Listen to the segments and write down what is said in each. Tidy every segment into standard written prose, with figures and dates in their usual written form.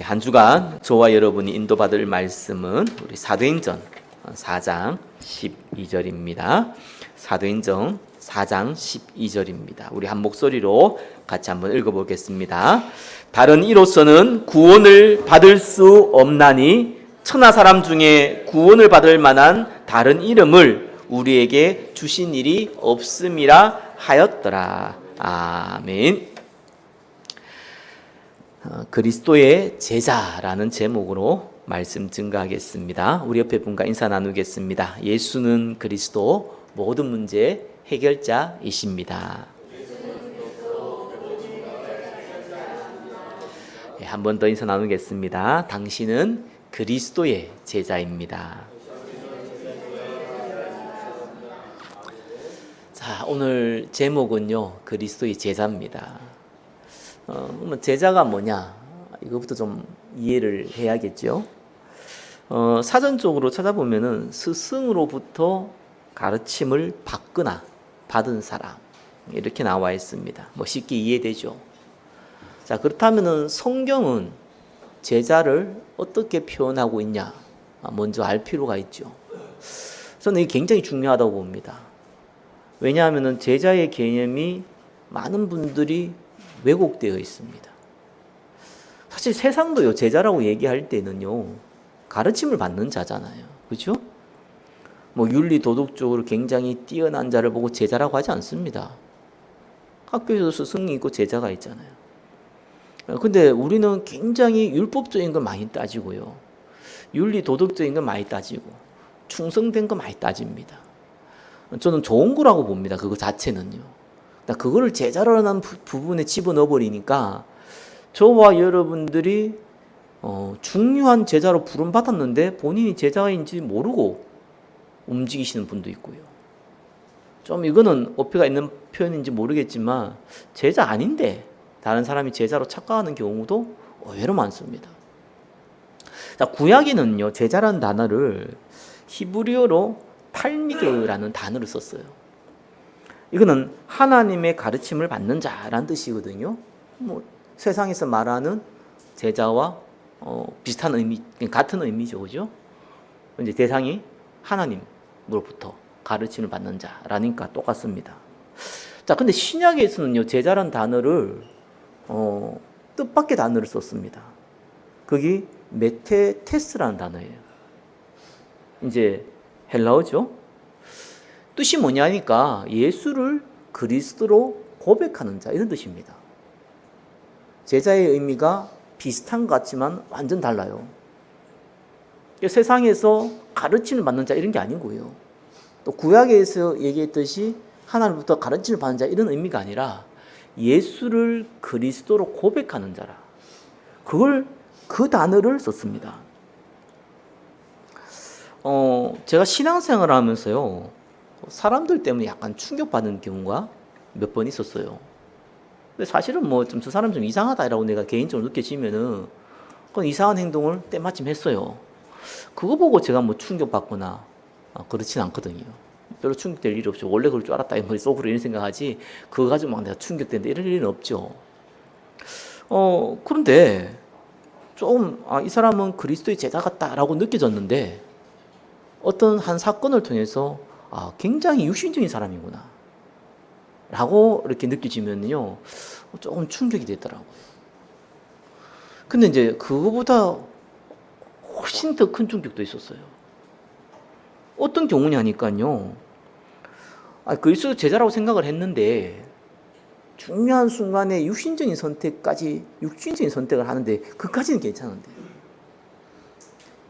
한 주간 저와 여러분이 인도받을 말씀은 우리 사도행전 4장 12절입니다. 사도행전 4장 12절입니다. 우리 한 목소리로 같이 한번 읽어보겠습니다. 다른 이로서는 구원을 받을 수 없나니 천하 사람 중에 구원을 받을 만한 다른 이름을 우리에게 주신 일이 없음이라 하였더라. 아멘. 그리스도의 제자라는 제목으로 말씀 증거하겠습니다. 우리 옆에 분과 인사 나누겠습니다. 예수는 그리스도 모든 문제 해결자이십니다. 한 번 더 인사 나누겠습니다. 당신은 그리스도의 제자입니다. 자, 오늘 제목은요, 그리스도의 제자입니다. 제자가 뭐냐? 이것부터 좀 이해를 해야겠죠. 사전적으로 찾아보면은 스승으로부터 가르침을 받거나 받은 사람 이렇게 나와 있습니다. 쉽게 이해되죠. 자, 그렇다면은 성경은 제자를 어떻게 표현하고 있냐? 먼저 알 필요가 있죠. 저는 이게 굉장히 중요하다고 봅니다. 왜냐하면은 제자의 개념이 많은 분들이 왜곡되어 있습니다. 사실 세상도요, 제자라고 얘기할 때는요, 가르침을 받는 자잖아요. 그렇죠? 윤리 도덕적으로 굉장히 뛰어난 자를 보고 제자라고 하지 않습니다. 학교에서 스승이 있고 제자가 있잖아요. 근데 우리는 굉장히 율법적인 걸 많이 따지고요, 윤리 도덕적인 걸 많이 따지고, 충성된 거 많이 따집니다. 저는 좋은 거라고 봅니다. 그거 자체는요. 그거를 제자라는 부분에 집어넣어 버리니까 저와 여러분들이 중요한 제자로 부름받았는데 본인이 제자인지 모르고 움직이시는 분도 있고요. 좀 이거는 어폐가 있는 표현인지 모르겠지만 제자 아닌데 다른 사람이 제자로 착각하는 경우도 의외로 많습니다. 자, 구약에는요, 제자라는 단어를 히브리어로 탈미드라는 단어를 썼어요. 이거는 하나님의 가르침을 받는 자라는 뜻이거든요. 세상에서 말하는 제자와 비슷한 의미, 같은 의미죠, 그죠? 이제 대상이 하나님으로부터 가르침을 받는 자라니까 똑같습니다. 자, 근데 신약에서는요, 제자란 단어를 뜻밖의 단어를 썼습니다. 그게 메테테스라는 단어예요. 이제 헬라어죠. 뜻이 뭐냐니까 예수를 그리스도로 고백하는 자, 이런 뜻입니다. 제자의 의미가 비슷한 것 같지만 완전 달라요. 세상에서 가르침을 받는 자 이런 게 아니고요, 또 구약에서 얘기했듯이 하나님부터 가르침을 받는 자 이런 의미가 아니라 예수를 그리스도로 고백하는 자라, 그 단어를 썼습니다. 제가 신앙생활을 하면서요, 사람들 때문에 약간 충격받은 경우가 몇 번 있었어요. 근데 사실은 저 사람 좀 이상하다라고 내가 개인적으로 느껴지면은 그건 이상한 행동을 때마침 했어요. 그거 보고 제가 충격받거나 그렇진 않거든요. 별로 충격될 일이 없죠. 원래 그럴 줄 알았다 머릿속으로 이런 생각하지 그거 가지고 막 내가 충격된다 이럴 일은 없죠. 그런데 좀 이 사람은 그리스도의 제자 같다라고 느껴졌는데 어떤 한 사건을 통해서 굉장히 육신적인 사람이구나 라고 이렇게 느껴지면요, 조금 충격이 되더라고요. 근데 이제 그거보다 훨씬 더 큰 충격도 있었어요. 어떤 경우냐니까요, 그리스도 제자라고 생각을 했는데 중요한 순간에 육신적인 선택을 하는데 그까지는 괜찮은데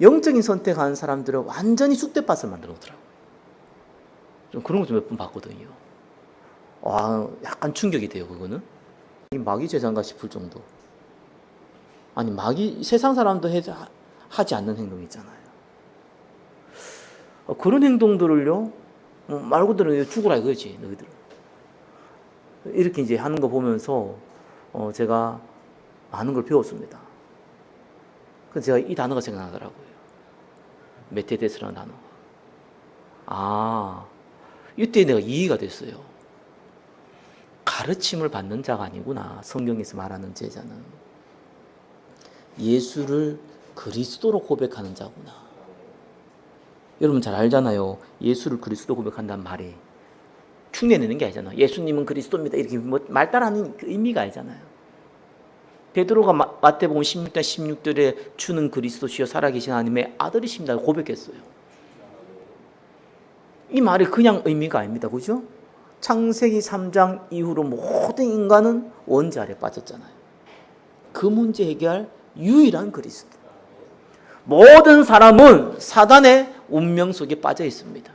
영적인 선택하는 사람들은 완전히 쑥대밭을 만들어 놓더라고요. 좀 그런 거 좀 몇 번 봤거든요. 약간 충격이 돼요, 그거는. 이 마귀 제자인가 싶을 정도. 마귀, 세상 사람도 하지 않는 행동 있잖아요. 그런 행동들을요, 말 그대로 죽으라 이거지, 너희들. 이렇게 이제 하는 거 보면서, 제가 많은 걸 배웠습니다. 그래서 제가 이 단어가 생각나더라고요. 메테데스라는 단어가. 이때 내가 이해가 됐어요. 가르침을 받는 자가 아니구나, 성경에서 말하는 제자는. 예수를 그리스도로 고백하는 자구나. 여러분 잘 알잖아요. 예수를 그리스도 고백한다는 말이 흉내내는 게 아니잖아요. 예수님은 그리스도입니다. 이렇게 말 따라하는 그 의미가 아니잖아요. 베드로가 마태복음 16장 16절에 주는 그리스도시요 살아계신 하나님의 아들이십니다 고백했어요. 이 말이 그냥 의미가 아닙니다. 그죠? 창세기 3장 이후로 모든 인간은 원죄 아래 빠졌잖아요. 그 문제 해결할 유일한 그리스도. 모든 사람은 사단의 운명 속에 빠져 있습니다.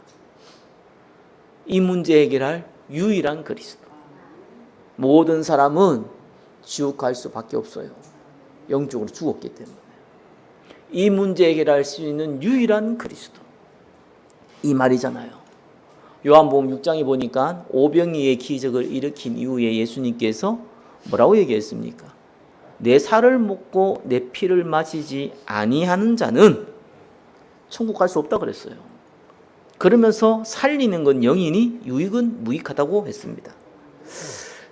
이 문제 해결할 유일한 그리스도. 모든 사람은 지옥 갈 수밖에 없어요. 영적으로 죽었기 때문에. 이 문제 해결할 수 있는 유일한 그리스도. 이 말이잖아요. 요한복음 6장에 보니까 오병이의 기적을 일으킨 이후에 예수님께서 뭐라고 얘기했습니까? 내 살을 먹고 내 피를 마시지 아니하는 자는 천국 갈 수 없다 그랬어요. 그러면서 살리는 건 영이니 유익은 무익하다고 했습니다.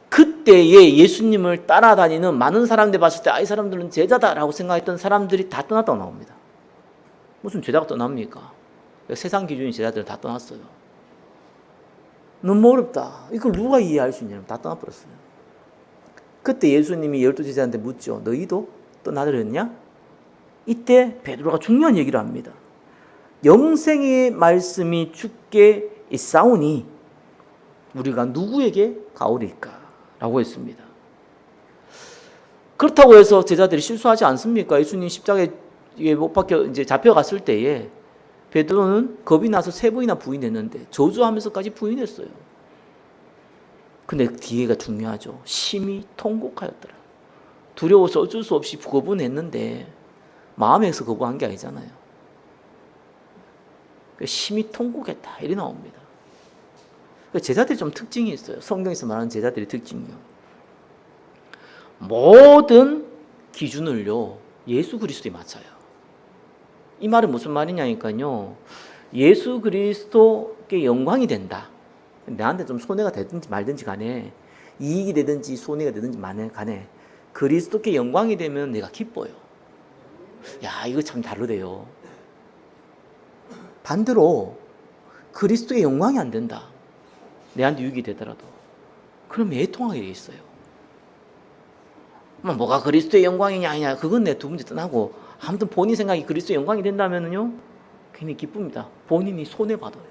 그때에 예수님을 따라다니는 많은 사람들 봤을 때 이 사람들은 제자다라고 생각했던 사람들이 다 떠났다고 나옵니다. 무슨 제자가 떠납니까? 세상 기준의 제자들은 다 떠났어요. 너무 어렵다. 이걸 누가 이해할 수 있냐면 다 떠나버렸어요. 그때 예수님이 12제자한테 묻죠. 너희도 떠나들였냐? 이때 베드로가 중요한 얘기를 합니다. 영생의 말씀이 주께 있사오니 우리가 누구에게 가오리까? 라고 했습니다. 그렇다고 해서 제자들이 실수하지 않습니까? 예수님 십자가에 못 박혀 이제 잡혀갔을 때에 베드로는 겁이 나서 3번이나 부인했는데 저주하면서까지 부인했어요. 근데 뒤에가 중요하죠. 심히 통곡하였더라. 두려워서 어쩔 수 없이 거부했는데 마음에서 거부한 게 아니잖아요. 심히 통곡했다 이렇게 나옵니다. 제자들이 좀 특징이 있어요. 성경에서 말하는 제자들의 특징이요. 모든 기준을요 예수 그리스도에 맞춰요. 이 말은 무슨 말이냐니까요. 예수 그리스도께 영광이 된다. 나한테 좀 손해가 되든지 말든지 간에 이익이 되든지 손해가 되든지 간에 그리스도께 영광이 되면 내가 기뻐요. 야, 이거 참 다르대요. 반대로 그리스도의 영광이 안 된다. 내한테 유익이 되더라도 그럼 애통하게 돼 있어요. 뭐가 그리스도의 영광이냐 아니냐 그건 내 두 문제 떠나고 아무튼 본인 생각이 그리스도의 영광이 된다면요 괜히 기쁩니다. 본인이 손해받아요.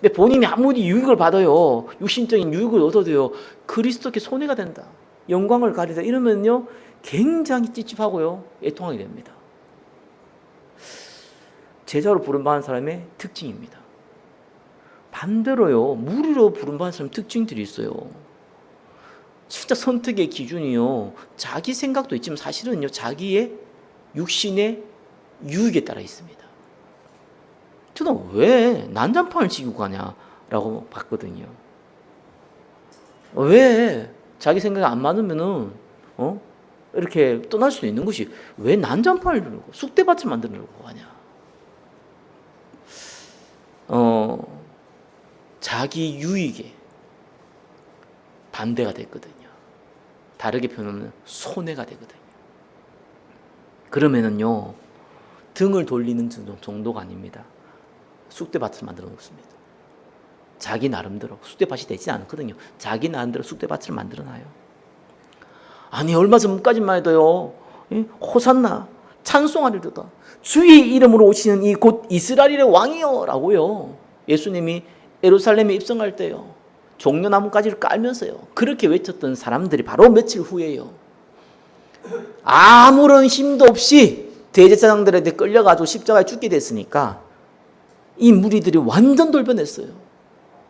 근데 본인이 아무리 유익을 받아요. 육신적인 유익을 얻어도요 그리스도께 손해가 된다. 영광을 가리다 이러면요 굉장히 찝찝하고요 애통하게 됩니다. 제자로 부름받은 사람의 특징입니다. 반대로요 무리로 부름받은 사람 특징들이 있어요. 진짜 선택의 기준이요 자기 생각도 있지만 사실은요 자기의 육신의 유익에 따라 있습니다. 저는 왜 난장판을 지고 가냐라고 봤거든요. 왜 자기 생각이 안 맞으면은 이렇게 떠날 수 있는 것이 왜 난장판을 들고 쑥대밭을 만들려고 하냐? 자기 유익에 반대가 됐거든요. 다르게 표현하면 손해가 되거든요. 그러면은요 등을 돌리는 정도가 아닙니다. 쑥대밭을 만들어 놓습니다. 자기 나름대로 쑥대밭이 되지 않거든요. 자기 나름대로 쑥대밭을 만들어 놔요. 아니 얼마 전까지만 해도요 호산나 찬송하리로다 주의 이름으로 오시는 이 곧 이스라엘의 왕이여 라고요 예수님이 예루살렘에 입성할 때요 종려나무가지를 깔면서요 그렇게 외쳤던 사람들이 바로 며칠 후에요 아무런 힘도 없이 대제사장들한테 끌려가지고 십자가에 죽게 됐으니까 이 무리들이 완전 돌변했어요.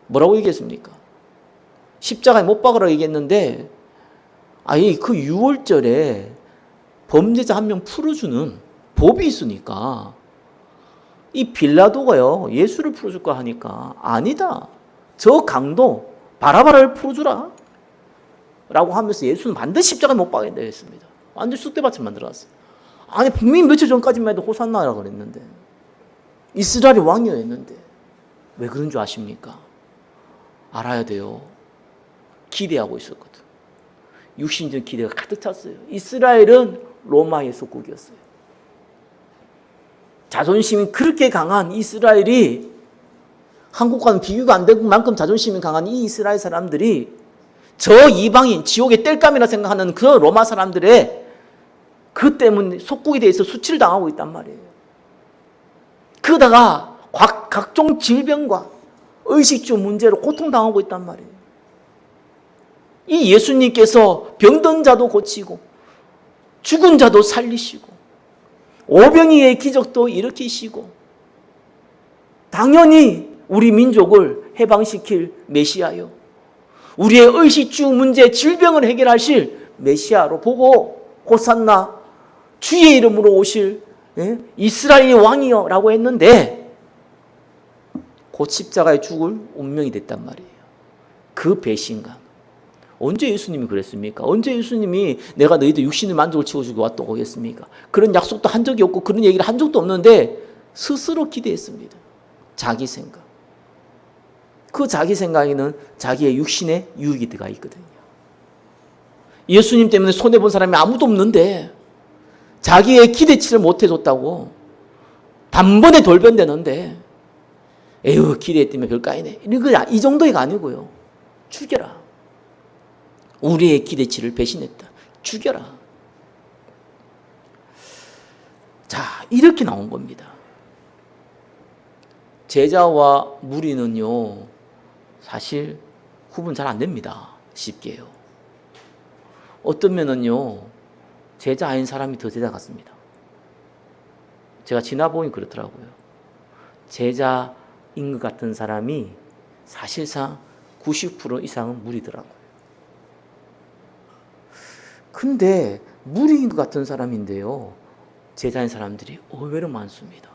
뭐라고 얘기했습니까? 십자가에 못 박으라고 얘기했는데 그 6월절에 범죄자 한 명 풀어주는 법이 있으니까 이 빌라도가요 예수를 풀어줄까 하니까 아니다. 저 강도 바라바라를 풀어주라 라고 하면서 예수는 반드시 십자가에 못 박아야 했습니다. 완전 쑥대밭을 만들어놨어요. 아니 분명히 며칠 전까지만 해도 호산나라고 그랬는데 이스라엘의 왕이었는데 왜 그런 줄 아십니까? 알아야 돼요. 기대하고 있었거든. 육신적 기대가 가득 찼어요. 이스라엘은 로마의 속국이었어요. 자존심이 그렇게 강한 이스라엘이, 한국과는 비교가 안 될 만큼 자존심이 강한 이 이스라엘 사람들이 저 이방인, 지옥의 땔감이라 생각하는 그 로마 사람들의 그 때문에 속국에 대해서 수치를 당하고 있단 말이에요. 그러다가 각종 질병과 의식주 문제로 고통당하고 있단 말이에요. 이 예수님께서 병든 자도 고치고 죽은 자도 살리시고 오병이의 기적도 일으키시고 당연히 우리 민족을 해방시킬 메시아요, 우리의 의식주 문제, 질병을 해결하실 메시아로 보고 호산나, 주의 이름으로 오실 이스라엘의 왕이여 라고 했는데 곧 십자가에 죽을 운명이 됐단 말이에요. 그 배신감. 언제 예수님이 그랬습니까? 언제 예수님이 내가 너희들 육신의 만족을 채워주고 왔다고 했습니까? 그런 약속도 한 적이 없고 그런 얘기를 한 적도 없는데 스스로 기대했습니다. 자기 생각. 그 자기 생각에는 자기의 육신의 유익이 들어가 있거든요. 예수님 때문에 손해본 사람이 아무도 없는데 자기의 기대치를 못 해줬다고 단번에 돌변되는데 에휴 기대했더니 별까이네, 이 정도가 아니고요. 죽여라. 우리의 기대치를 배신했다. 죽여라. 자, 이렇게 나온 겁니다. 제자와 무리는요, 사실 구분 잘 안 됩니다. 쉽게요. 어떤 면은요, 제자 아닌 사람이 더 제자 같습니다. 제가 지나보니 그렇더라고요. 제자인 것 같은 사람이 사실상 90% 이상은 무리더라고요. 근데 무리인 것 같은 사람인데요, 제자인 사람들이 의외로 많습니다.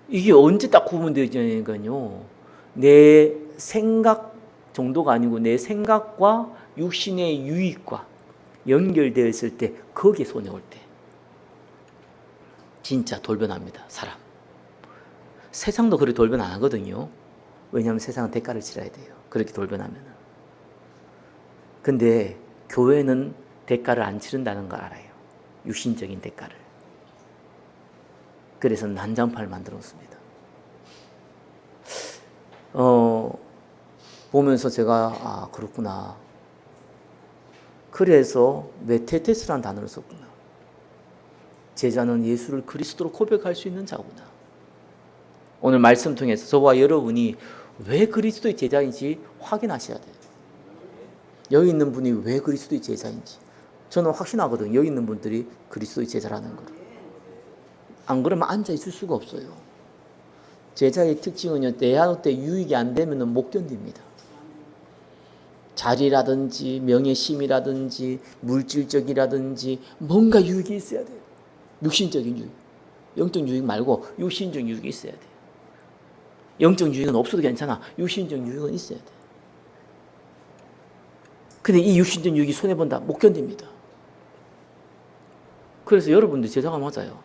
이게 언제 딱 구분되냐니까요, 내 생각 정도가 아니고 내 생각과 육신의 유익과 연결되어 있을 때, 거기에 손해 올 때 진짜 돌변합니다. 사람. 세상도 그렇게 돌변 안 하거든요. 왜냐하면 세상은 대가를 치러야 돼요. 그렇게 돌변하면. 근데 교회는 대가를 안 치른다는 걸 알아요. 육신적인 대가를. 그래서 난장판을 만들어 놓습니다. 보면서 제가 그렇구나. 그래서 메테테스라는 단어를 썼구나. 제자는 예수를 그리스도로 고백할 수 있는 자구나. 오늘 말씀 통해서 저와 여러분이 왜 그리스도의 제자인지 확인하셔야 돼요. 여기 있는 분이 왜 그리스도의 제자인지 저는 확신하거든요. 여기 있는 분들이 그리스도의 제자라는 걸. 안 그러면 앉아 있을 수가 없어요. 제자의 특징은요, 대학 때 유익이 안 되면 못 견딥니다. 자리라든지 명예심이라든지 물질적이라든지 뭔가 유익이 있어야 돼요. 육신적인 유익. 영적 유익 말고 육신적 유익이 있어야 돼요. 영적 유익은 없어도 괜찮아. 육신적 유익은 있어야 돼요. 근데 이 육신적 유익이 손해본다, 못 견딥니다. 그래서 여러분들 제자가 맞아요.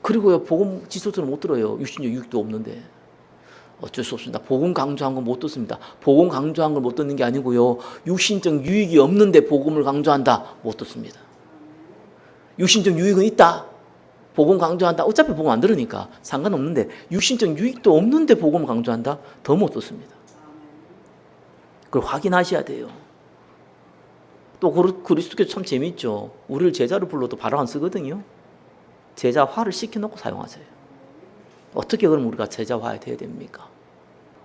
그리고요, 복음 지속적으로 못 들어요. 육신적 유익도 없는데. 어쩔 수 없습니다. 복음 강조한 건 못 듣습니다. 복음 강조한 걸 못 듣는 게 아니고요, 육신적 유익이 없는데 복음을 강조한다, 못 듣습니다. 육신적 유익은 있다, 복음 강조한다, 어차피 복음 안 들으니까 상관없는데 육신적 유익도 없는데 복음을 강조한다, 더 못 듣습니다. 그걸 확인하셔야 돼요. 또 그리스도께서 참 재미있죠. 우리를 제자로 불러도 바로 안 쓰거든요. 제자화를 시켜놓고 사용하세요. 어떻게 그럼 우리가 제자화 되어야 됩니까?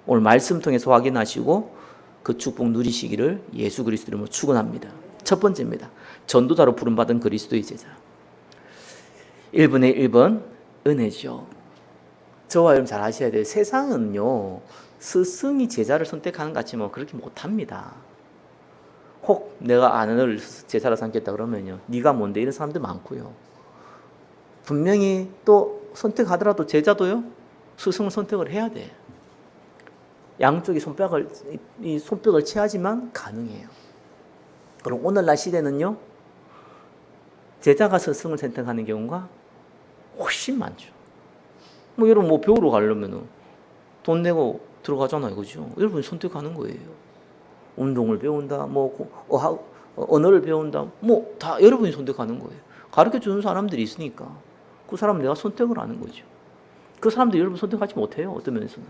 오늘 말씀 통해서 확인하시고 그 축복 누리시기를 예수 그리스도 이름으로 축원합니다. 첫 번째입니다. 전도자로 부름받은 그리스도의 제자. 1분의 1번 은혜죠. 저와 여러분 잘 아셔야 돼요. 세상은요, 스승이 제자를 선택하는 것 같지만 그렇게 못합니다. 혹 내가 아내를 제자로 삼겠다 그러면요, 네가 뭔데, 이런 사람들 많고요. 분명히 또 선택하더라도 제자도요, 스승을 선택을 해야 돼. 양쪽이 손뼉을 취하지만 가능해요. 그럼 오늘날 시대는요, 제자가 스승을 선택하는 경우가 훨씬 많죠. 여러분 배우러 가려면 돈 내고 들어가잖아요, 그죠? 여러분이 선택하는 거예요. 운동을 배운다, 언어를 배운다. 뭐 다 여러분이 선택하는 거예요. 가르쳐 주는 사람들이 있으니까 그 사람 내가 선택을 하는 거죠. 그 사람들 여러분 선택하지 못해요. 어떤 면에서는.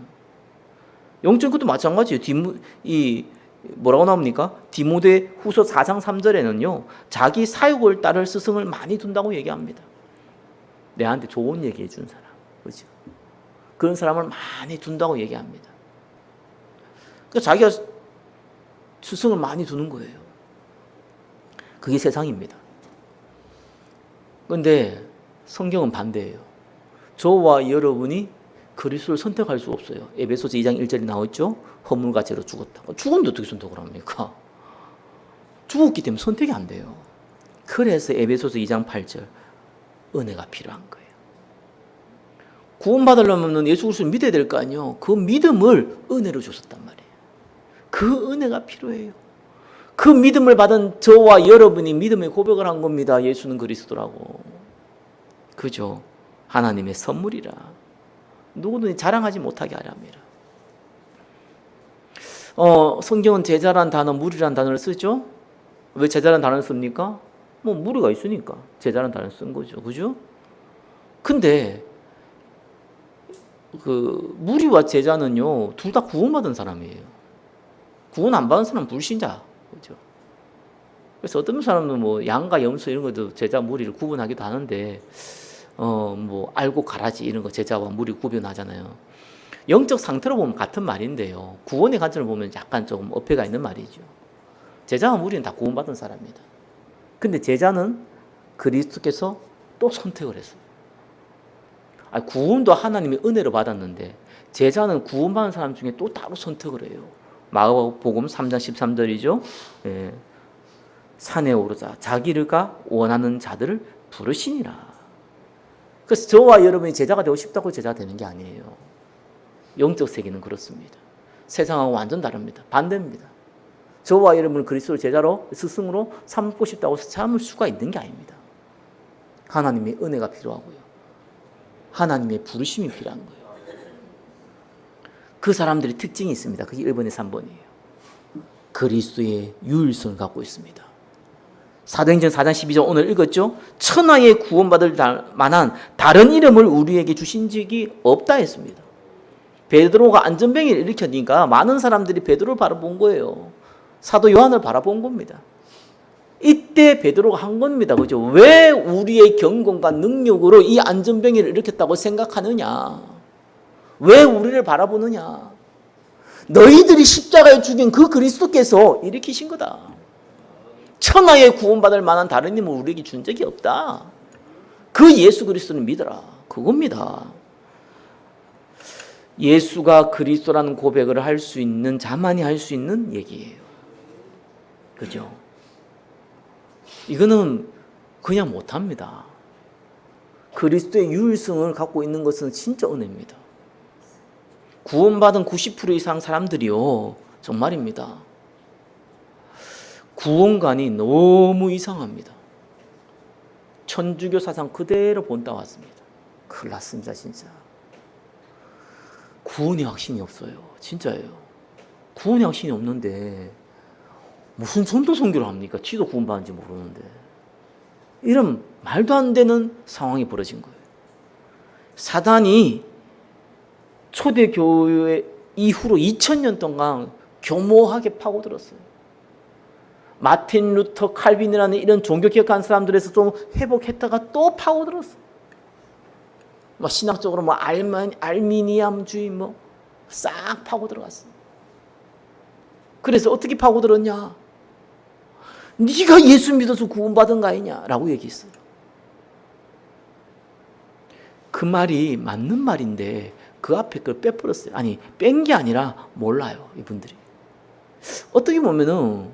영적 것도 마찬가지예요. 뭐라고 나옵니까? 디모데 후서 4장 3절에는요. 자기 사역을 따를 스승을 많이 둔다고 얘기합니다. 내한테 좋은 얘기해 준 사람. 그렇죠? 그런 사람을 많이 둔다고 얘기합니다. 그러니까 자기가 스승을 많이 두는 거예요. 그게 세상입니다. 그런데 성경은 반대예요. 저와 여러분이 그리스도를 선택할 수 없어요. 에베소서 2장 1절이 나왔죠. 허물과 죄로 죽었다. 죽었는데 어떻게 선택을 합니까? 죽었기 때문에 선택이 안 돼요. 그래서 에베소서 2장 8절 은혜가 필요한 거예요. 구원받으려면 예수 그리스도를 믿어야 될 거 아니에요. 그 믿음을 은혜로 주셨단 말이에요. 그 은혜가 필요해요. 그 믿음을 받은 저와 여러분이 믿음의 고백을 한 겁니다. 예수는 그리스도라고. 그죠? 하나님의 선물이라. 누구든지 자랑하지 못하게 하려 합니다. 성경은 제자란 단어, 무리란 단어를 쓰죠? 왜 제자란 단어를 씁니까? 뭐 무리가 있으니까 제자란 단어를 쓴 거죠. 그죠? 근데 그 무리와 제자는요, 둘 다 구원받은 사람이에요. 구원 안 받은 사람은 불신자. 그죠? 그래서 어떤 사람은 뭐 양과 염소 이런 것도 제자 무리를 구분하기도 하는데, 뭐 알고 가라지 이런 거 제자와 무리 구분하잖아요. 영적 상태로 보면 같은 말인데요. 구원의 관점을 보면 약간 조금 어폐가 있는 말이죠. 제자와 무리는 다 구원받은 사람입니다. 근데 제자는 그리스도께서 또 선택을 했어요. 구원도 하나님의 은혜로 받았는데 제자는 구원받은 사람 중에 또 따로 선택을 해요. 마가복음 3장 13절이죠. 예. 산에 오르자 자기가 원하는 자들을 부르시니라. 그래서 저와 여러분이 제자가 되고 싶다고 제자가 되는 게 아니에요. 영적 세계는 그렇습니다. 세상하고 완전 다릅니다. 반대입니다. 저와 여러분은 그리스도를 제자로 스승으로 삼고 싶다고 삼을 수가 있는 게 아닙니다. 하나님의 은혜가 필요하고요. 하나님의 부르심이 필요한 거예요. 그 사람들의 특징이 있습니다. 그게 1번에 3번이에요. 그리스도의 유일성을 갖고 있습니다. 사도행전 4장 12절 오늘 읽었죠? 천하에 구원받을 만한 다른 이름을 우리에게 주신 적이 없다 했습니다. 베드로가 안전뱅이를 일으켰으니까 많은 사람들이 베드로를 바라본 거예요. 사도 요한을 바라본 겁니다. 이때 베드로가 한 겁니다. 그죠? 왜 우리의 경건과 능력으로 이 안전뱅이를 일으켰다고 생각하느냐? 왜 우리를 바라보느냐? 너희들이 십자가에 죽인 그 그리스도께서 일으키신 거다. 천하에 구원받을 만한 다른 힘을 우리에게 준 적이 없다. 그 예수 그리스도를 믿어라. 그겁니다. 예수가 그리스도라는 고백을 할 수 있는 자만이 할 수 있는 얘기예요. 그죠? 이거는 그냥 못합니다. 그리스도의 유일성을 갖고 있는 것은 진짜 은혜입니다. 구원받은 90% 이상 사람들이요, 정말입니다. 구원관이 너무 이상합니다. 천주교 사상 그대로 본따 왔습니다. 큰일 났습니다, 진짜. 구원의 확신이 없어요. 진짜예요. 구원의 확신이 없는데 무슨 전도 선교를 합니까? 지도 구원받은지 모르는데. 이런 말도 안 되는 상황이 벌어진 거예요. 사단이 초대교회 이후로 2000년 동안 교모하게 파고들었어요. 마틴 루터, 칼빈이라는 이런 종교개혁한 사람들에서 좀 회복했다가 또 파고들었어요. 뭐 신학적으로 뭐 알미니암주의 뭐 싹 파고들어갔어요. 그래서 어떻게 파고들었냐? 네가 예수 믿어서 구원받은 거 아니냐라고 얘기했어요. 그 말이 맞는 말인데 그 앞에 걸 빼버렸어요. 아니, 뺀 게 아니라 몰라요, 이분들이. 어떻게 보면은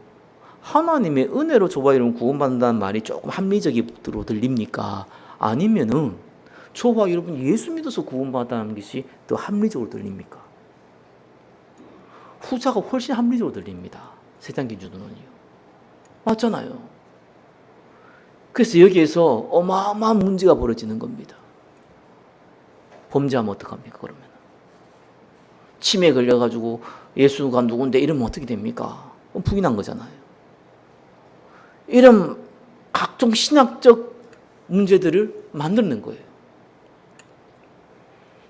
하나님의 은혜로 저와 여러분 구원받는다는 말이 조금 합리적으로 들립니까? 아니면은 저와 여러분 예수 믿어서 구원받았다는 것이 더 합리적으로 들립니까? 후자가 훨씬 합리적으로 들립니다. 세상 기준으로는요. 맞잖아요. 그래서 여기에서 어마어마한 문제가 벌어지는 겁니다. 범죄하면 어떡합니까, 그러면? 치매에 걸려가지고 예수가 누군데 이러면 어떻게 됩니까? 부인한 거잖아요. 이런 각종 신학적 문제들을 만드는 거예요.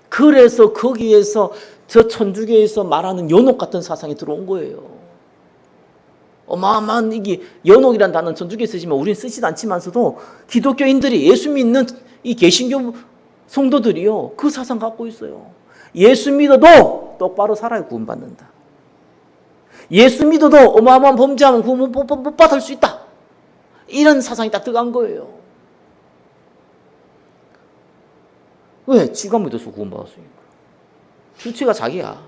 그래서 거기에서 저 천주교에서 말하는 연옥 같은 사상이 들어온 거예요. 어마어마한 이게 연옥이라는 단어는 천주교에 쓰지만 우리는 쓰지도 않지만서도 기독교인들이 예수 믿는 이 개신교 성도들이요 그 사상 갖고 있어요. 예수 믿어도 똑바로 살아야 구원받는다. 예수 믿어도 어마어마한 범죄하면 구원 못 받을 수 있다. 이런 사상이 딱 들어간 거예요. 왜? 지가 믿어서 구원받았으니까. 주체가 자기야.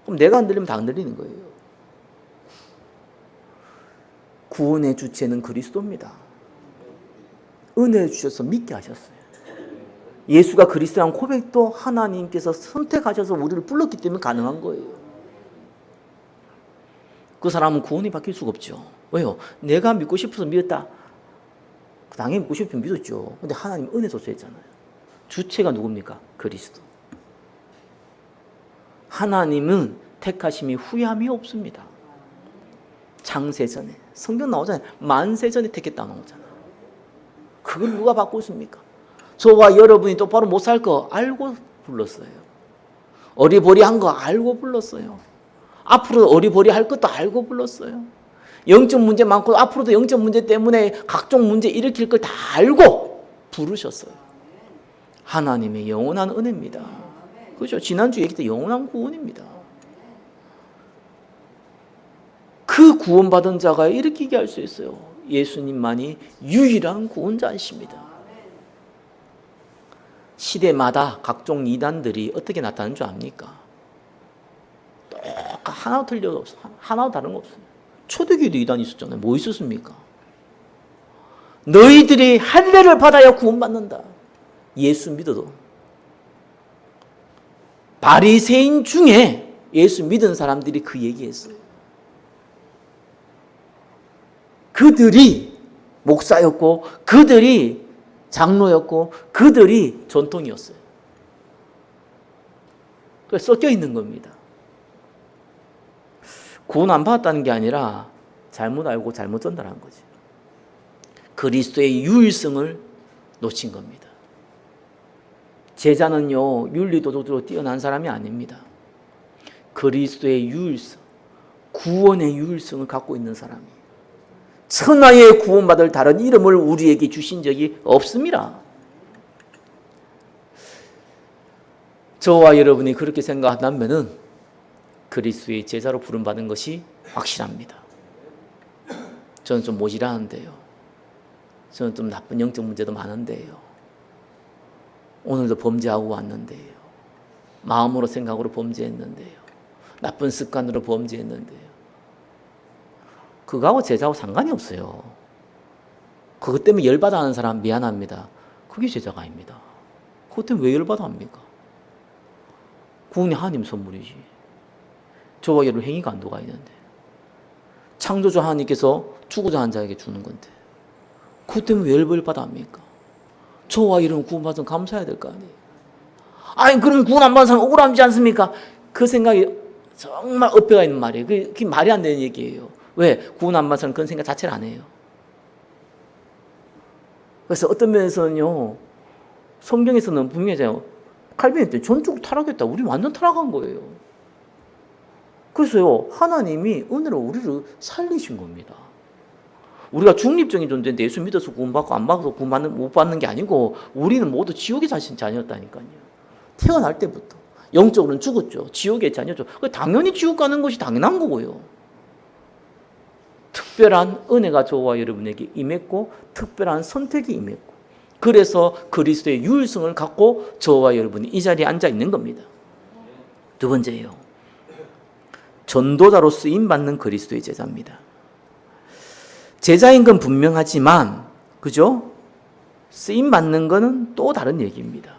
그럼 내가 안 들리면 다 안 들리는 거예요. 구원의 주체는 그리스도입니다. 은혜를 주셔서 믿게 하셨어요. 예수가 그리스도란 고백도 하나님께서 선택하셔서 우리를 불렀기 때문에 가능한 거예요. 그 사람은 구원이 바뀔 수가 없죠. 왜요? 내가 믿고 싶어서 믿었다. 당연히 믿고 싶으면 믿었죠. 근데 하나님 은혜 줘서 했잖아요. 주체가 누굽니까? 그리스도. 하나님은 택하심이 후회함이 없습니다. 창세전에 성경 나오잖아요. 만세전에 택했다 나오잖아요. 그걸 누가 바꿨습니까? 저와 여러분이 똑바로 못 살 거 알고 불렀어요. 어리버리한 거 알고 불렀어요. 앞으로 어리버리할 것도 알고 불렀어요. 영적 문제 많고 앞으로도 영적 문제 때문에 각종 문제 일으킬 걸 다 알고 부르셨어요. 하나님의 영원한 은혜입니다. 그렇죠? 지난주 얘기했던 영원한 구원입니다. 그 구원받은 자가 일으키게 할 수 있어요. 예수님만이 유일한 구원자이십니다. 시대마다 각종 이단들이 어떻게 나타나는 줄 압니까? 하나도 틀려도 없어요. 하나도 다른 거 없어요. 초대교회도 이단이 있었잖아요. 뭐 있었습니까? 너희들이 할례를 받아야 구원받는다. 예수 믿어도. 바리새인 중에 예수 믿은 사람들이 그 얘기했어요. 그들이 목사였고 그들이 장로였고 그들이 전통이었어요. 그래서 섞여 있는 겁니다. 구원 안 받았다는 게 아니라 잘못 알고 잘못 전달한 거지. 그리스도의 유일성을 놓친 겁니다. 제자는요 윤리도덕으로 뛰어난 사람이 아닙니다. 그리스도의 유일성, 구원의 유일성을 갖고 있는 사람이에요. 천하에 구원받을 다른 이름을 우리에게 주신 적이 없습니다. 저와 여러분이 그렇게 생각한다면 그리스도의 제자로 부름받은 것이 확실합니다. 저는 좀 모질하는데요. 저는 좀 나쁜 영적 문제도 많은데요. 오늘도 범죄하고 왔는데요. 마음으로 생각으로 범죄했는데요. 나쁜 습관으로 범죄했는데요. 그거하고 제자하고 상관이 없어요. 그것 때문에 열받아 하는 사람 미안합니다. 그게 제자가 아닙니다. 그것 때문에 왜 열받아 합니까? 구원이 하나님 선물이지. 저와 여러분 행위가 안 들어가 있는데. 창조주 하나님께서 주고자 하는 자에게 주는 건데. 그것 때문에 왜 열받아 합니까? 저와 여러분 구원받으면 감사해야 될 거 아니에요. 아니 그럼 구원 안 받은 사람 억울하지 않습니까? 그 생각이 정말 엇배가 있는 말이에요. 그게 말이 안 되는 얘기예요. 왜? 구원 안 받은 사람은 그런 생각 자체를 안 해요. 그래서 어떤 면에서는요, 성경에서는 분명히 칼빈 때 전적으로 타락했다. 우리 완전 타락한 거예요. 그래서요, 하나님이 은혜로 우리를 살리신 겁니다. 우리가 중립적인 존재인데 예수 믿어서 구원받고 안 받아서 못 받는 게 아니고 우리는 모두 지옥의 자녀였다니까요. 태어날 때부터. 영적으로는 죽었죠. 지옥의 자녀죠. 당연히 지옥 가는 것이 당연한 거고요. 특별한 은혜가 저와 여러분에게 임했고 특별한 선택이 임했고 그래서 그리스도의 유일성을 갖고 저와 여러분이 이 자리에 앉아 있는 겁니다. 두 번째예요. 전도자로 쓰임받는 그리스도의 제자입니다. 제자인 건 분명하지만 그죠? 쓰임받는 것은 또 다른 얘기입니다.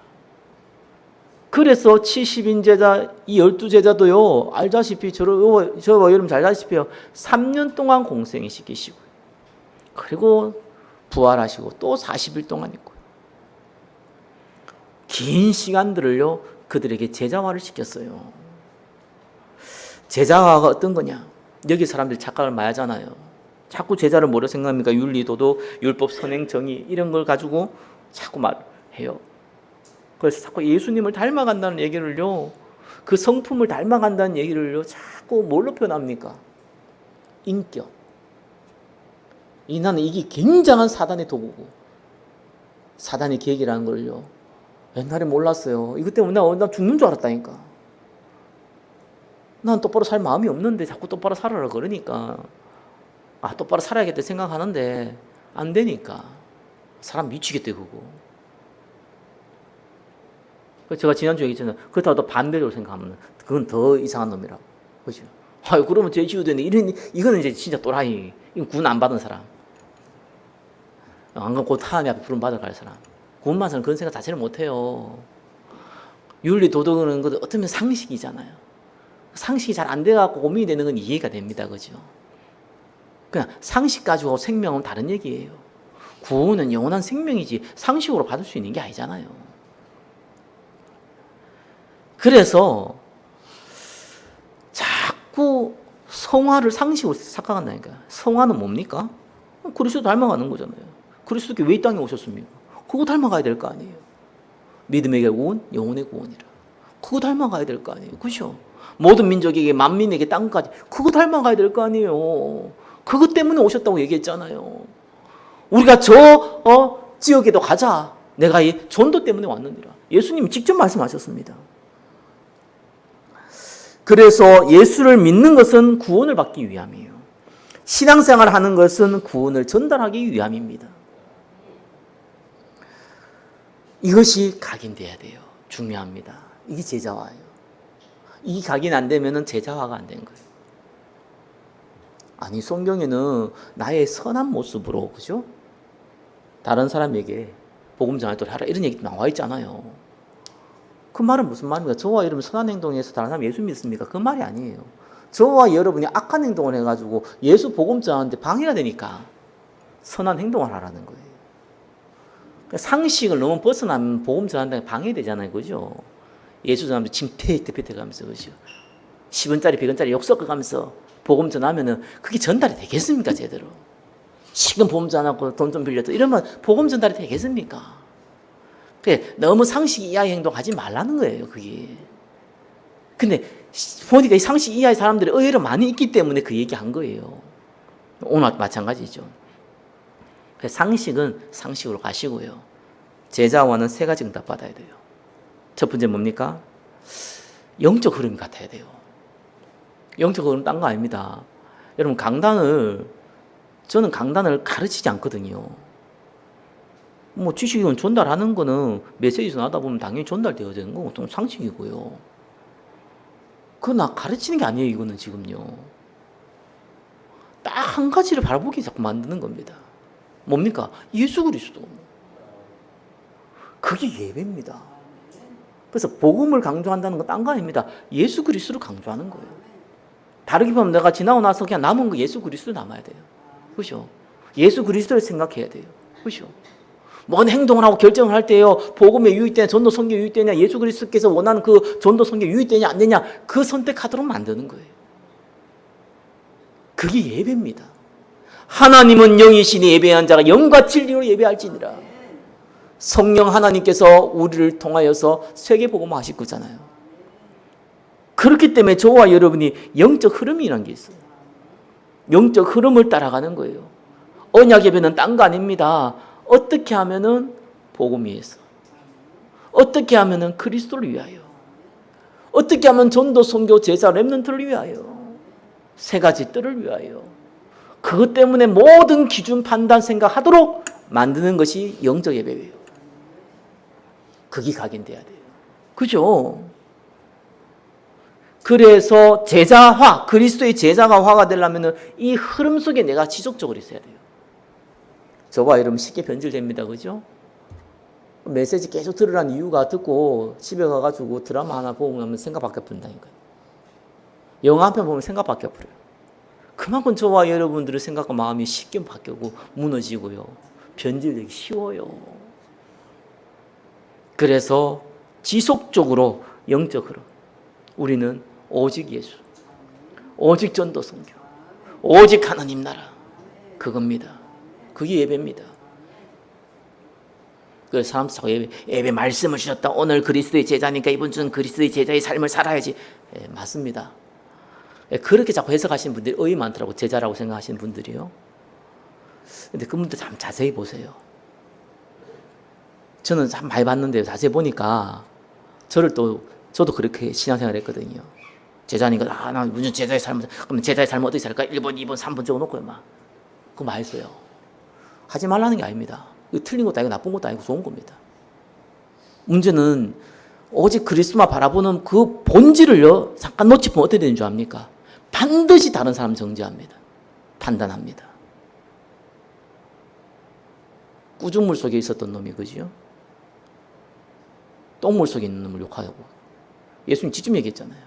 그래서 70인 제자, 이 12제자도요, 알다시피 저와 여러분 잘 아시피요. 3년 동안 공생애 시키시고, 그리고 부활하시고, 또 40일 동안 있고, 긴 시간들을요, 그들에게 제자화를 시켰어요. 제자화가 어떤 거냐? 여기 사람들이 착각을 많이 하잖아요. 자꾸 제자를 뭐라 생각합니까? 윤리, 도덕, 율법, 선행, 정의 이런 걸 가지고 자꾸 말해요. 그래서 자꾸 예수님을 닮아간다는 얘기를요, 그 성품을 닮아간다는 얘기를요, 자꾸 뭘로 표현합니까? 인격. 나는 이게 굉장한 사단의 도구고 사단의 계획이라는 걸요, 옛날에 몰랐어요. 이것 때문에 나 죽는 줄 알았다니까. 난 똑바로 살 마음이 없는데 자꾸 똑바로 살아라 그러니까, 똑바로 살아야겠다 생각하는데 안 되니까 사람 미치겠대 그거. 제가 지난주에 얘기했잖아요. 그렇다고 반대로 생각하면 그건 더 이상한 놈이라고. 그죠? 그러면 죄 지어도 되는데, 이거는 이제 진짜 또라이. 이건 구원 안 받은 사람. 안 그럼 곧 하나님 앞에 부름 받아 갈 사람. 구원 받은 사람은 그런 생각 자체를 못 해요. 윤리, 도덕은 것도 어쩌면 상식이잖아요. 상식이 잘 안 돼갖고 고민이 되는 건 이해가 됩니다. 그죠? 그냥 상식 가지고 생명은 다른 얘기예요. 구원은 영원한 생명이지 상식으로 받을 수 있는 게 아니잖아요. 그래서 자꾸 성화를 상식으로 착각한다니까. 성화는 뭡니까? 그리스도 닮아가는 거잖아요. 그리스도께 왜 이 땅에 오셨습니까? 그거 닮아가야 될 거 아니에요. 믿음의 구원, 영혼의 구원이라. 그거 닮아가야 될 거 아니에요. 그죠? 모든 민족에게, 만민에게, 땅까지 그거 닮아가야 될 거 아니에요. 그것 때문에 오셨다고 얘기했잖아요. 우리가 지역에도 가자. 내가 이 전도 때문에 왔느니라. 예수님이 직접 말씀하셨습니다. 그래서 예수를 믿는 것은 구원을 받기 위함이에요. 신앙생활을 하는 것은 구원을 전달하기 위함입니다. 이것이 각인돼야 돼요. 중요합니다. 이게 제자화예요. 이 각인 안 되면 제자화가 안 된 거예요. 아니, 성경에는 나의 선한 모습으로, 그죠? 다른 사람에게 복음 전하도록 하라, 이런 얘기 나와 있잖아요. 그 말은 무슨 말입니까? 저와 여러분 선한 행동해서 다른 사람 예수 믿습니까? 그 말이 아니에요. 저와 여러분이 악한 행동을 해가지고 예수 복음 전하는데 방해가 되니까 선한 행동을 하라는 거예요. 상식을 너무 벗어나면 복음 전한다는 게 방해되잖아요. 그죠? 예수 전하면서 침 페이트 가면서, 그죠? 10원짜리, 100원짜리 욕 섞어가면서 복음 전하면은 그게 전달이 되겠습니까? 제대로. 지금 복음 전하고 돈 좀 빌려도 이러면 복음 전달이 되겠습니까? 너무 상식 이하의 행동하지 말라는 거예요, 그게. 근데 보니까 이 상식 이하의 사람들이 의외로 많이 있기 때문에 그 얘기한 거예요. 오늘 마찬가지죠. 상식은 상식으로 가시고요. 제자와는 세 가지 응답 받아야 돼요. 첫 번째 뭡니까? 영적 흐름 같아야 돼요. 영적 흐름 딴 거 아닙니다. 여러분, 저는 강단을 가르치지 않거든요. 뭐 지식은 전달하는 거는 메시지 전하다 보면 당연히 전달되어야 되는 거 보통 상식이고요. 그러나 가르치는 게 아니에요. 이거는 지금요. 딱 한 가지를 바라보게 자꾸 만드는 겁니다. 뭡니까? 예수 그리스도. 그게 예배입니다. 그래서 복음을 강조한다는 건 딴 거 아닙니다. 예수 그리스도를 강조하는 거예요. 다르게 보면 내가 지나고 나서 그냥 남은 거 예수 그리스도 남아야 돼요. 그렇죠? 예수 그리스도를 생각해야 돼요. 그렇죠? 뭔 행동을 하고 결정을 할 때요, 복음에 유익되냐, 전도 선교에 유익되냐, 예수 그리스도께서 원하는 그 전도 선교에 유익되냐 안 되냐, 그 선택하도록 만드는 거예요. 그게 예배입니다. 하나님은 영이시니 예배한 자가 영과 진리로 예배할지니라. 성령 하나님께서 우리를 통하여서 세계 복음을 하실 거잖아요. 그렇기 때문에 저와 여러분이 영적 흐름이라는 게 있어요. 영적 흐름을 따라가는 거예요. 언약 예배는 딴 거 아닙니다. 어떻게 하면은 복음 위해서, 어떻게 하면은 그리스도를 위하여, 어떻게 하면 전도, 선교, 제자, 렘넌트를 위하여, 세 가지 뜰을 위하여, 그것 때문에 모든 기준, 판단, 생각하도록 만드는 것이 영적 예배예요. 그게 각인돼야 돼요. 그죠? 그래서 제자화, 그리스도의 제자가 화가 되려면 이 흐름 속에 내가 지속적으로 있어야 돼요. 저와 여러분 쉽게 변질됩니다. 그죠? 메시지 계속 들으라는 이유가 듣고 집에 가가지고 드라마 하나 보고 나면 생각 바뀌어버린다니까요. 영화 한 편 보면 생각 바뀌어버려요. 그만큼 저와 여러분들의 생각과 마음이 쉽게 바뀌고 무너지고요. 변질되기 쉬워요. 그래서 지속적으로 영적 흐름. 우리는 오직 예수, 오직 전도 선교, 오직 하나님 나라. 그겁니다. 그게 예배입니다. 그래서 사람들 자꾸 예배 말씀을 주셨다. 오늘 그리스도의 제자니까 이번 주는 그리스도의 제자의 삶을 살아야지. 예, 맞습니다. 예, 그렇게 자꾸 해석하시는 분들이 의외 많더라고. 제자라고 생각하시는 분들이요. 근데 그분들 참 자세히 보세요. 저는 참 많이 봤는데요. 자세히 보니까 저도 그렇게 신앙생활 했거든요. 제자니까 나 무슨 제자의 삶을, 그럼 제자의 삶을 어떻게 살까? 1번, 2번, 3번 적어놓고요. 막 그거 많이 써요. 하지 말라는 게 아닙니다. 이거 틀린 것도 아니고 나쁜 것도 아니고 좋은 겁니다. 문제는 오직 그리스도만 바라보는 그 본질을요 잠깐 놓치면 어떻게 되는 줄 압니까? 반드시 다른 사람 정죄합니다. 판단합니다. 꾸중물 속에 있었던 놈이 그지요? 똥물 속에 있는 놈을 욕하고 예수님 직접 얘기했잖아요.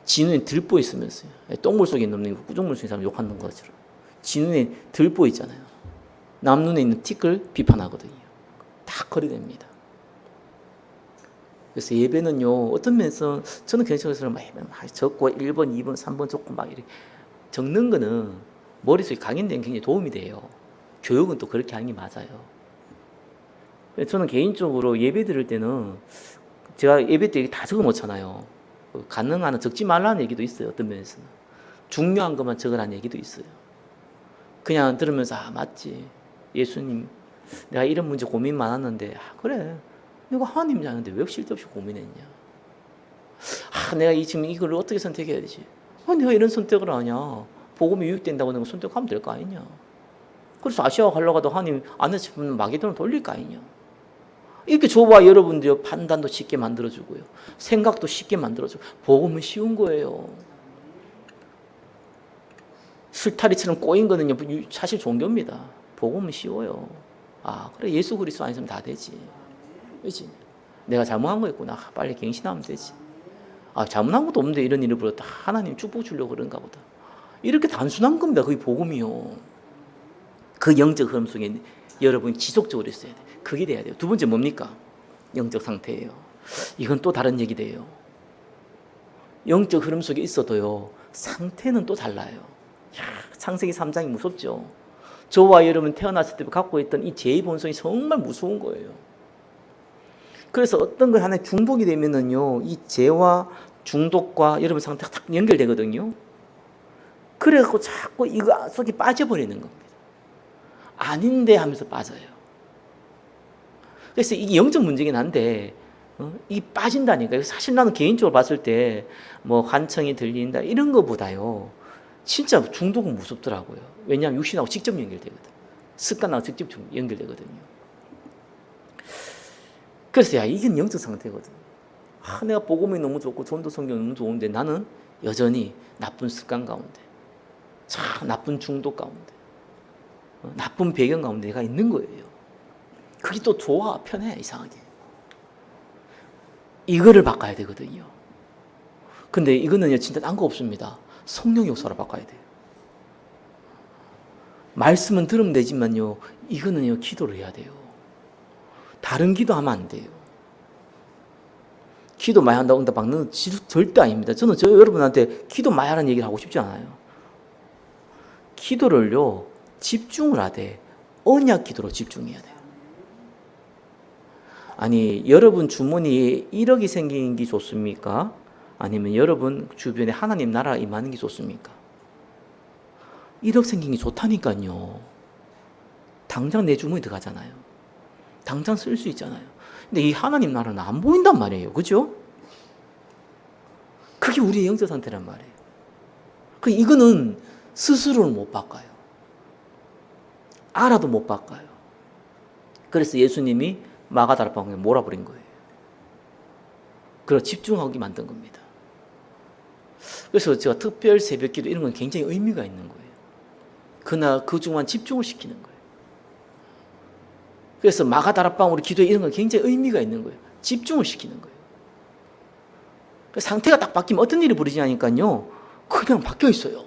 지 눈에 들보 있으면서요. 똥물 속에 있는 놈이 꾸중물 속에 있는 사람 욕하는 것처럼 지 눈에 들보 있잖아요. 남 눈에 있는 티끌 비판하거든요. 다 거리됩니다. 그래서 예배는요, 어떤 면에서 저는 개인적으로 막 적고 1번, 2번, 3번 적고 막 이렇게 적는 거는 머릿속에 각인되는 굉장히 도움이 돼요. 교육은 또 그렇게 하는 게 맞아요. 저는 개인적으로 예배 드릴 때는 제가 예배 때 다 적어 놓잖아요. 가능한 한 적지 말라는 얘기도 있어요. 어떤 면에서는. 중요한 것만 적으라는 얘기도 있어요. 그냥 들으면서 맞지. 예수님 내가 이런 문제 고민 많았는데 그래. 내가 하나님이 아는데 왜 쓸데없이 고민했냐. 내가 지금 이걸 어떻게 선택해야 되지. 내가 이런 선택을 하냐. 복음이 유익된다고 내가 선택하면 될 거 아니냐. 그래서 아시아 가려고 하도 하나님 안 했으면 마게도를 돌릴 거 아니냐. 이렇게 저와 여러분들이 판단도 쉽게 만들어주고요. 생각도 쉽게 만들어주고. 복음은 쉬운 거예요. 실타리처럼 꼬인 거는요, 사실 종교입니다. 복음은 쉬워요. 그래, 예수 그리스도 아니면 다 되지. 그렇지? 내가 잘못한 거 있구나. 빨리 갱신하면 되지. 잘못한 것도 없는데 이런 일을 벌였다. 하나님 축복 주려고 그런가 보다. 이렇게 단순한 겁니다. 그게 복음이요. 그 영적 흐름 속에 여러분이 지속적으로 있어야 돼. 그게 돼야 돼요. 두 번째 뭡니까? 영적 상태예요. 이건 또 다른 얘기 돼요. 영적 흐름 속에 있어도요, 상태는 또 달라요. 창세기 3장이 무섭죠. 저와 여러분 태어났을 때 갖고 있던 이 죄의 본성이 정말 무서운 거예요. 그래서 어떤 걸 하나에 중독이 되면은요, 이 죄와 중독과 여러분 상태가 딱 연결되거든요. 그래갖고 자꾸 이거 속에 빠져버리는 겁니다. 아닌데 하면서 빠져요. 그래서 이게 영적 문제긴 한데, 이 빠진다니까요. 사실 나는 개인적으로 봤을 때, 환청이 들린다, 이런 것보다요, 진짜 중독은 무섭더라고요. 왜냐하면 육신하고 직접 연결되거든. 습관하고 직접 연결되거든요. 그래서 이게 영적 상태거든. 내가 복음이 너무 좋고 전도 성경 너무 좋은데 나는 여전히 나쁜 습관 가운데, 나쁜 중독 가운데, 나쁜 배경 가운데 내가 있는 거예요. 그게 또 좋아, 편해, 이상하게. 이거를 바꿔야 되거든요. 근데 이거는요, 진짜 딴 거 없습니다. 성령 역사로 바꿔야 돼요. 말씀은 들으면 되지만요, 이거는요, 기도를 해야 돼요. 다른 기도하면 안 돼요. 기도 많이 한다고 응답 받는 건 절대 아닙니다. 저는 여러분한테 기도 많이 하라는 얘기를 하고 싶지 않아요. 기도를요, 집중을 하되 언약 기도로 집중해야 돼요. 여러분 주머니에 1억이 생기는 게 좋습니까? 아니면 여러분 주변에 하나님 나라가 임하는 게 좋습니까? 1억 생긴 게 좋다니까요. 당장 내 주머니 들어가잖아요. 당장 쓸 수 있잖아요. 근데 이 하나님 나라는 안 보인단 말이에요. 그죠? 그게 우리의 영적 상태란 말이에요. 이거는 스스로는 못 바꿔요. 알아도 못 바꿔요. 그래서 예수님이 마가다락방에 몰아버린 거예요. 그래서 집중하게 만든 겁니다. 그래서 제가 특별 새벽기도 이런 건 굉장히 의미가 있는 거예요. 그날 그 중간 집중을 시키는 거예요. 그래서 마가다락방으로 기도해 이런 건 굉장히 의미가 있는 거예요. 집중을 시키는 거예요. 상태가 딱 바뀌면 어떤 일이 벌어지냐니까요. 그냥 바뀌어 있어요.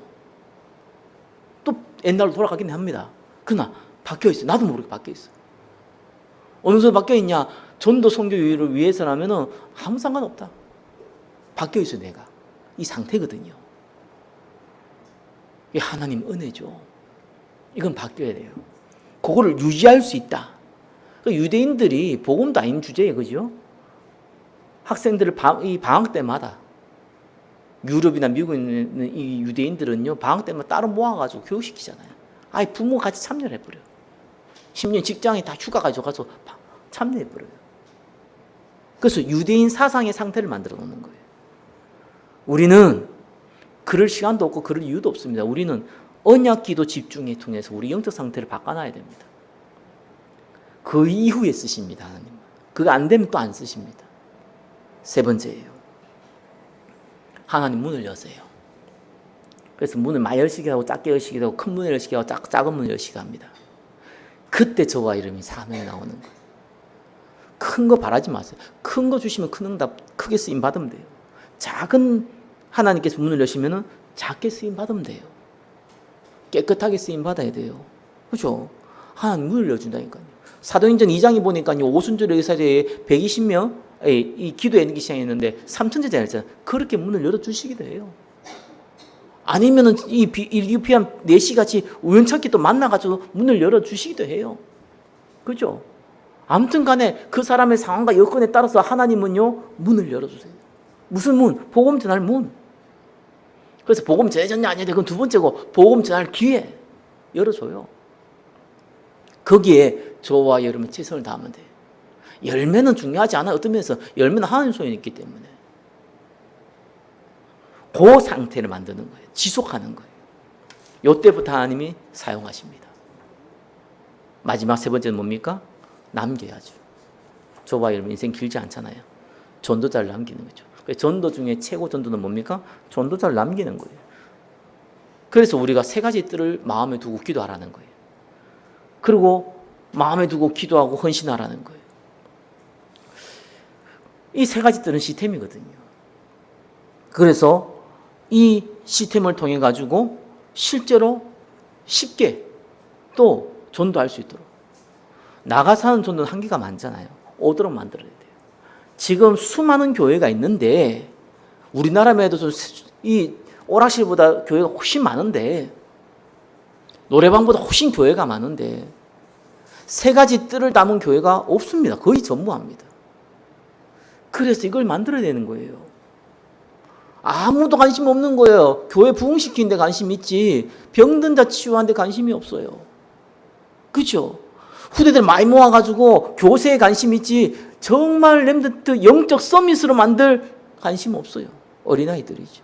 또 옛날로 돌아가긴 합니다. 그러나 바뀌어 있어요. 나도 모르게 바뀌어 있어요. 어느 정도 바뀌어 있냐? 전도 선교를 위해서라면은 아무 상관없다. 바뀌어 있어요, 내가. 이 상태거든요. 이게 하나님 은혜죠. 이건 바뀌어야 돼요. 그거를 유지할 수 있다. 유대인들이 복음도 아닌 주제에 그죠? 학생들을 이 방학 때마다 유럽이나 미국에 있는 이 유대인들은요 방학 때마다 따로 모아가지고 교육시키잖아요. 아예 부모 같이 참여를 해버려요. 심지어 직장에 다 휴가 가지고 가서 참여해버려요. 그래서 유대인 사상의 상태를 만들어 놓는 거예요. 우리는 그럴 시간도 없고 그럴 이유도 없습니다. 우리는 언약 기도 집중에 통해서 우리 영적 상태를 바꿔놔야 됩니다. 그 이후에 쓰십니다. 하나님. 그거 안 되면 또 안 쓰십니다. 세 번째예요. 하나님 문을 여세요. 그래서 문을 많이 열시게 하고 작게 열시게 하고 큰 문을 열시게 하고 작은 문을 열시게 합니다. 그때 저와 이름이 사명이 나오는 거예요. 큰 거 바라지 마세요. 큰 거 주시면 큰 응답 크게 쓰임 받으면 돼요. 작은 하나님께서 문을 여시면 작게 쓰임 받으면 돼요. 깨끗하게 쓰임 받아야 돼요. 그렇죠? 하나님 문을 열준다니까요. 사도행전 2장에 보니까요. 오순절 의사제에 120명 이 기도에 있는 게 시작했는데 3천 제자 했잖아요. 그렇게 문을 열어주시기도 해요. 아니면은 이 이피한 4시 같이 우연찮게 또 만나가지고 문을 열어주시기도 해요. 그죠? 아무튼 간에 그 사람의 상황과 여건에 따라서 하나님은요, 문을 열어주세요. 무슨 문? 복음 전할 문. 그래서 복음 전해졌냐 아니냐, 그건 두 번째고, 복음 전할 기회 열어줘요. 거기에 저와 여러분 최선을 다하면 돼요. 열매는 중요하지 않아요. 어떤 면에서 열매는 하나님 손에 있기 때문에. 그 상태를 만드는 거예요. 지속하는 거예요. 이때부터 하나님이 사용하십니다. 마지막 세 번째는 뭡니까? 남겨야죠. 저와 여러분 인생 길지 않잖아요. 전도자를 남기는 거죠. 전도 중에 최고 전도는 뭡니까? 전도자를 남기는 거예요. 그래서 우리가 세 가지 뜰을 마음에 두고 기도하라는 거예요. 그리고 마음에 두고 기도하고 헌신하라는 거예요. 이 세 가지 뜰은 시스템이거든요. 그래서 이 시스템을 통해 가지고 실제로 쉽게 또 전도할 수 있도록. 나가서 하는 전도는 한계가 많잖아요. 오도록 만들어야 돼요. 지금 수많은 교회가 있는데 우리나라만 해도 이 오락실보다 교회가 훨씬 많은데 노래방보다 훨씬 교회가 많은데 세 가지 뜰을 담은 교회가 없습니다. 거의 전무합니다. 그래서 이걸 만들어야 되는 거예요. 아무도 관심 없는 거예요. 교회 부흥시키는 데 관심 있지 병든 자 치유하는 데 관심이 없어요. 그렇죠? 후대들 많이 모아가지고 교세에 관심 있지 정말 렘넌트 영적 서밋으로 만들 관심 없어요. 어린아이들이죠.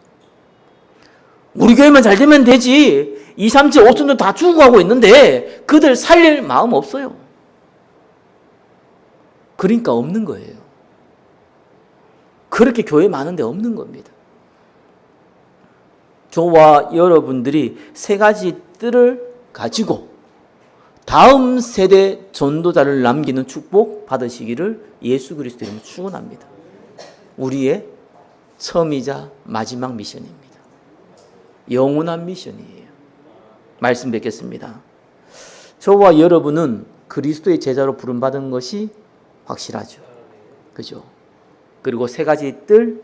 우리 교회만 잘 되면 되지 2, 3주, 5천도 다 죽어가고 있는데 그들 살릴 마음 없어요. 그러니까 없는 거예요. 그렇게 교회 많은데 없는 겁니다. 저와 여러분들이 세 가지 뜰을 가지고 다음 세대 전도자를 남기는 축복 받으시기를 예수 그리스도 이름으로 축원합니다. 우리의 처음이자 마지막 미션입니다. 영원한 미션이에요. 말씀 뵙겠습니다. 저와 여러분은 그리스도의 제자로 부름받은 것이 확실하죠. 그죠? 그리고 세 가지 뜰,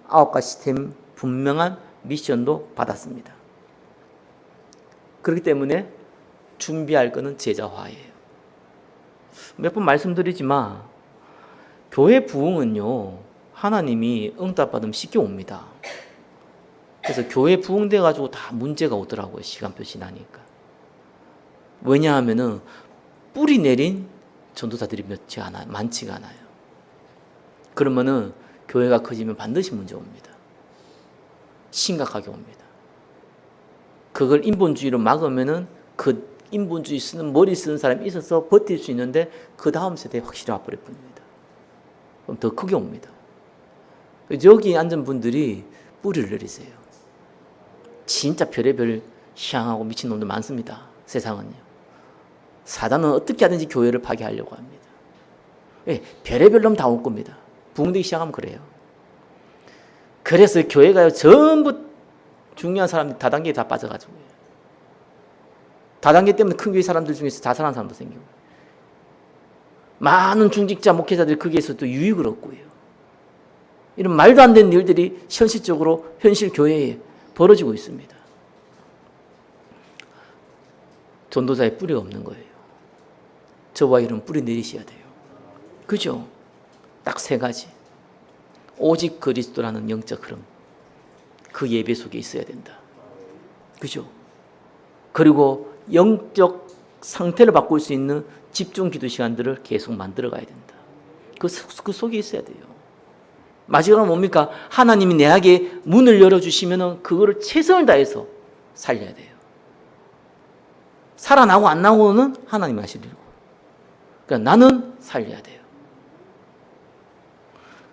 9가지 시스템 분명한 미션도 받았습니다. 그렇기 때문에 준비할 것은 제자화예요. 몇 번 말씀드리지만 교회 부흥은요 하나님이 응답받으면 쉽게 옵니다. 그래서 교회 부흥돼 가지고 다 문제가 오더라고요. 시간표 지나니까. 왜냐하면은 뿌리 내린 전도사들이 많지가 않아요. 그러면은 교회가 커지면 반드시 문제 옵니다. 심각하게 옵니다. 그걸 인본주의로 막으면은 그 인본주의 쓰는 머리 쓰는 사람이 있어서 버틸 수 있는데 그 다음 세대에 확실히 와버릴 뿐입니다. 그럼 더 크게 옵니다. 여기 앉은 분들이 뿌리를 내리세요. 진짜 별의별 희한하고 미친놈들 많습니다. 세상은요. 사단은 어떻게 하든지 교회를 파괴하려고 합니다. 예, 별의별 놈 다 올 겁니다. 부흥되기 시작하면 그래요. 그래서 교회가 전부 중요한 사람들이 다단계에 다 빠져가지고 다단계 때문에 큰 교회 사람들 중에서 자살한 사람도 생기고 많은 중직자 목회자들이 거기에서 또 유익을 얻고요. 이런 말도 안 되는 일들이 현실적으로 현실 교회에 벌어지고 있습니다. 전도자의 뿌리가 없는 거예요. 저와 이런 뿌리 내리셔야 돼요. 그죠? 딱 세 가지. 오직 그리스도라는 영적 흐름. 그 예배 속에 있어야 된다. 그죠? 그리고 영적 상태를 바꿀 수 있는 집중 기도 시간들을 계속 만들어 가야 된다. 그 속에 있어야 돼요. 마지막으로 뭡니까? 하나님이 내게 문을 열어주시면 그거를 최선을 다해서 살려야 돼요. 살아나고 안 나오고는 하나님 하실 일이고. 그러니까 나는 살려야 돼요.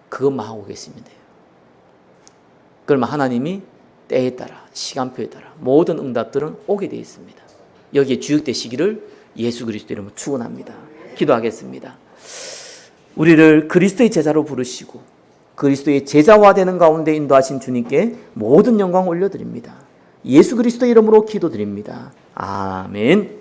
그것만 하고 계시면 돼요. 그러면 하나님이 때에 따라, 시간표에 따라 모든 응답들은 오게 되어 있습니다. 여기에 주역되시기를 예수 그리스도 이름으로 축원합니다. 기도하겠습니다. 우리를 그리스도의 제자로 부르시고 그리스도의 제자화 되는 가운데 인도하신 주님께 모든 영광 올려드립니다. 예수 그리스도 이름으로 기도드립니다. 아멘.